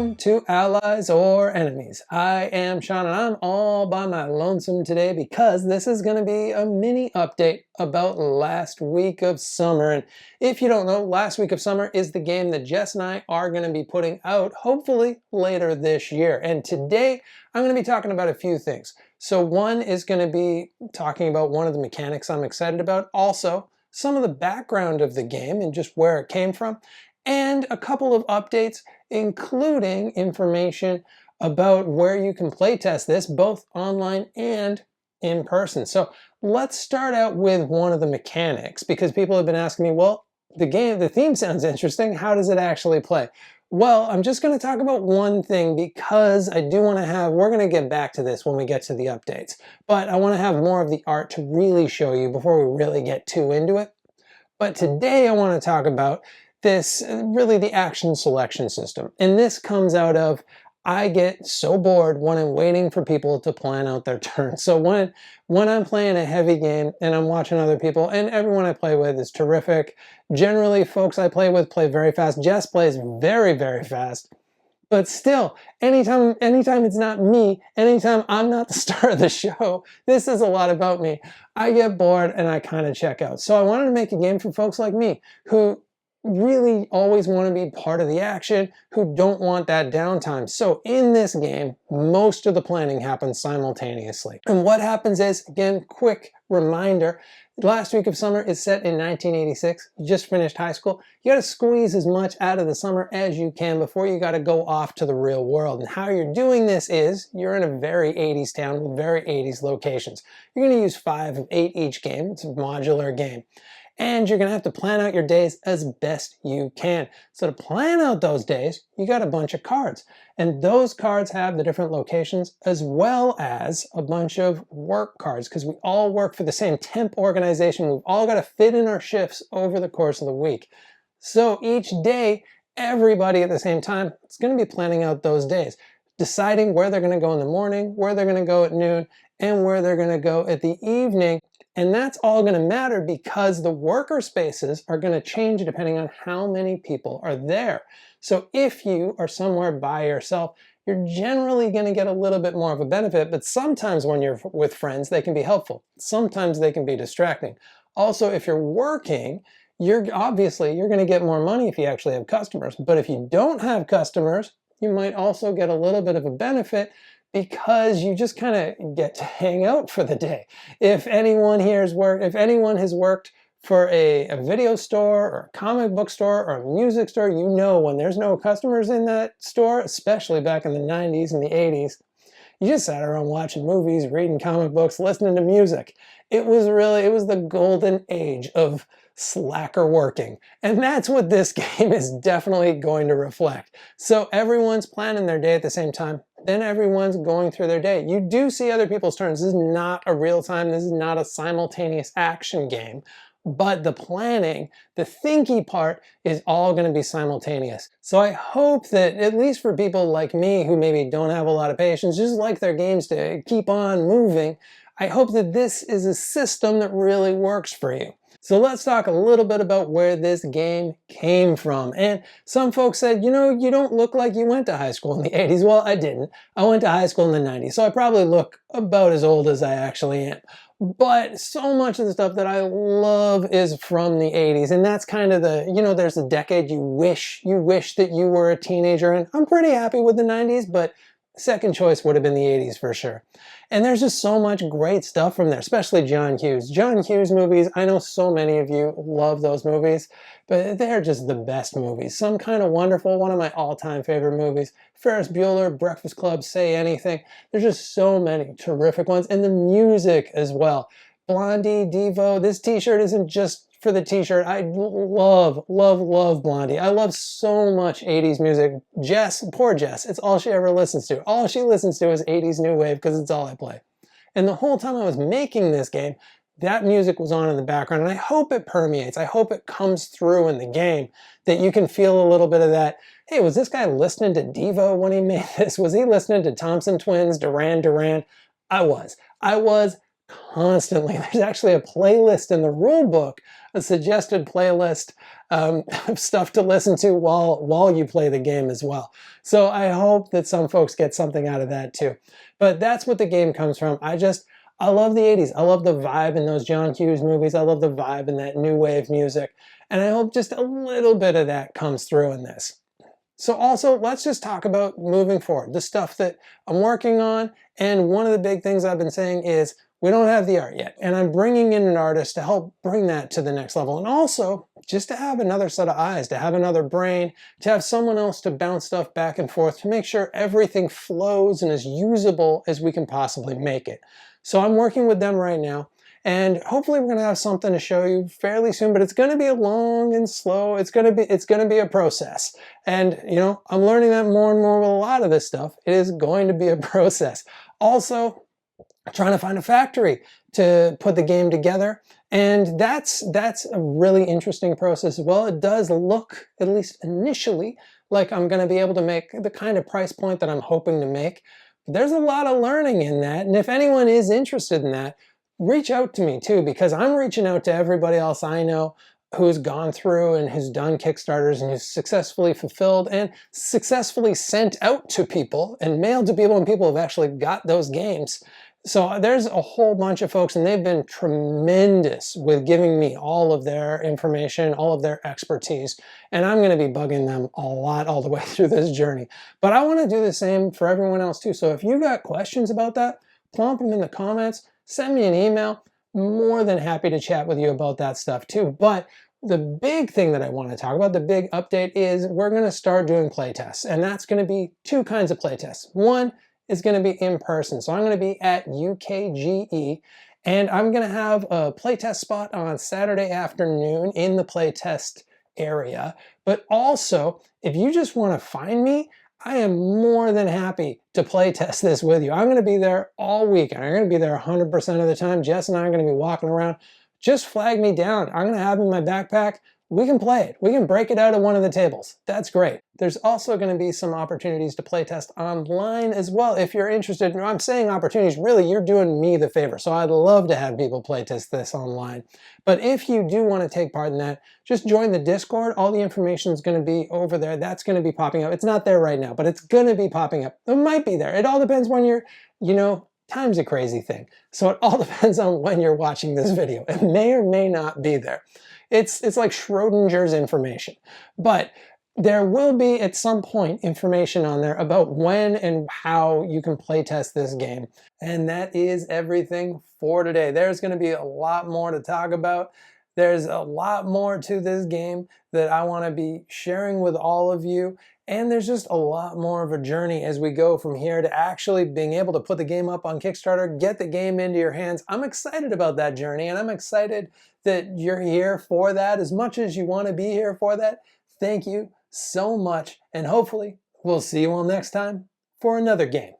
Welcome to Allies or Enemies. I am Sean and I'm all by my lonesome today because this is going to be a mini update about last week of summer. And if you don't know, last week of summer is the game that Jess and I are going to be putting out hopefully later this year. And today I'm going to be talking about a few things. So one is going to be talking about one of the mechanics I'm excited about. Also, some of the background of the game and just where it came from. And a couple of updates, including information about where you can playtest this, both online and in person. So let's start out with one of the mechanics, because people have been asking me, well, the theme sounds interesting. How does it actually play? Well, I'm just going to talk about one thing because I do want to we're going to get back to this when we get to the updates, but I want to have more of the art to really show you before we really get too into it. But today I want to talk about this, really the action selection system. And this comes out of, I get so bored when I'm waiting for people to plan out their turn. So when I'm playing a heavy game and I'm watching other people, and everyone I play with is terrific. Generally, folks I play with play very fast. Jess plays very, very fast. But still, anytime it's not me, anytime I'm not the star of the show, this is a lot about me. I get bored and I kind of check out. So I wanted to make a game for folks like me who really always want to be part of the action, who don't want that downtime. So in this game, most of the planning happens simultaneously. And what happens is, again, quick reminder, last week of summer is set in 1986. You just finished high school. You got to squeeze as much out of the summer as you can before you got to go off to the real world. And how you're doing this is you're in a very 80s town with very 80s locations. You're going to use 5 of 8 each game. It's a modular game. And you're going to have to plan out your days as best you can. So to plan out those days, you got a bunch of cards. And those cards have the different locations as well as a bunch of work cards, because we all work for the same temp organization. We've all got to fit in our shifts over the course of the week. So each day, everybody at the same time is going to be planning out those days, deciding where they're going to go in the morning, where they're going to go at noon, and where they're going to go at the evening. And that's all going to matter because the worker spaces are going to change depending on how many people are there. So if you are somewhere by yourself, you're generally going to get a little bit more of a benefit, but sometimes when you're with friends, they can be helpful. Sometimes they can be distracting. Also, if you're working, you're going to get more money if you actually have customers. But if you don't have customers, you might also get a little bit of a benefit because you just kind of get to hang out for the day. If anyone has worked for a video store or a comic book store or a music store, you know when there's no customers in that store, especially back in the 90s and the 80s, you just sat around watching movies, reading comic books, listening to music. It was the golden age of slacker working. And that's what this game is definitely going to reflect. So everyone's planning their day at the same time. Then everyone's going through their day. You do see other people's turns. This is not a real time. This is not a simultaneous action game. But the planning, the thinky part is all going to be simultaneous. So I hope that, at least for people like me who maybe don't have a lot of patience, just like their games to keep on moving, I hope that this is a system that really works for you. So let's talk a little bit about where this game came from. And some folks said, you know, you don't look like you went to high school in the 80s. Well, I didn't. I went to high school in the 90s, so I probably look about as old as I actually am. But so much of the stuff that I love is from the 80s. And that's kind of there's a decade you wish that you were a teenager in. I'm pretty happy with the 90s, but second choice would have been the 80s for sure. And there's just so much great stuff from there, especially John Hughes. John Hughes movies, I know so many of you love those movies, but they're just the best movies. Some Kind of Wonderful, one of my all-time favorite movies. Ferris Bueller, Breakfast Club, Say Anything. There's just so many terrific ones. And the music as well. Blondie, Devo, this t-shirt isn't just for the t-shirt. I love, love, love Blondie. I love so much 80s music. Jess, poor Jess, it's all she ever listens to. All she listens to is 80s new wave because it's all I play. And the whole time I was making this game, that music was on in the background, and I hope it permeates. I hope it comes through in the game, that you can feel a little bit of that. Hey, was this guy listening to Devo when he made this? Was he listening to Thompson Twins, Duran Duran? I was constantly. There's actually a playlist in the rule book, a suggested playlist of stuff to listen to while you play the game as well. So I hope that some folks get something out of that too. But that's what the game comes from. I love the 80s. I love the vibe in those John Hughes movies. I love the vibe in that new wave music. And I hope just a little bit of that comes through in this. So also, let's just talk about moving forward, the stuff that I'm working on. And one of the big things I've been saying is we don't have the art yet. And I'm bringing in an artist to help bring that to the next level. And also, just to have another set of eyes, to have another brain, to have someone else to bounce stuff back and forth, to make sure everything flows and as usable as we can possibly make it. So I'm working with them right now. And hopefully we're going to have something to show you fairly soon, but it's going to be long and slow. It's going to be a process. And, you know, I'm learning that more and more with a lot of this stuff. It is going to be a process. Also, trying to find a factory to put the game together. And that's a really interesting process as well. It does look, at least initially, like I'm going to be able to make the kind of price point that I'm hoping to make. There's a lot of learning in that. And if anyone is interested in that, reach out to me too, because I'm reaching out to everybody else I know who's gone through and who's done Kickstarters and who's successfully fulfilled and successfully sent out to people and mailed to people, and people have actually got those games. So there's a whole bunch of folks, and they've been tremendous with giving me all of their information, all of their expertise, and I'm going to be bugging them a lot all the way through this journey. But I want to do the same for everyone else too. So if you got questions about that, plump them in the comments. Send me an email. More than happy to chat with you about that stuff too. But the big thing that I want to talk about, the big update, is we're going to start doing playtests. And that's going to be two kinds of playtests. One is going to be in person. So I'm going to be at UKGE, and I'm going to have a playtest spot on Saturday afternoon in the playtest area. But also, if you just want to find me, I am more than happy to play test this with you. I'm going to be there all week. I'm going to be there 100% of the time. Jess and I are going to be walking around. Just flag me down. I'm going to have it in my backpack. We can play it. We can break it out at one of the tables. That's great. There's also going to be some opportunities to play test online as well if you're interested. I'm saying opportunities, really, you're doing me the favor. So I'd love to have people play test this online. But if you do want to take part in that, just join the Discord. All the information is going to be over there. That's going to be popping up. It's not there right now, but it's going to be popping up. It might be there. It all depends when you're, time's a crazy thing. So it all depends on when you're watching this video. It may or may not be there. It's like Schrodinger's information. But there will be at some point information on there about when and how you can play test this game. And that is everything for today. There's going to be a lot more to talk about. There's a lot more to this game that I want to be sharing with all of you. And there's just a lot more of a journey as we go from here to actually being able to put the game up on Kickstarter, get the game into your hands. I'm excited about that journey, and I'm excited that you're here for that as much as you want to be here for that. Thank you so much, and hopefully we'll see you all next time for another game.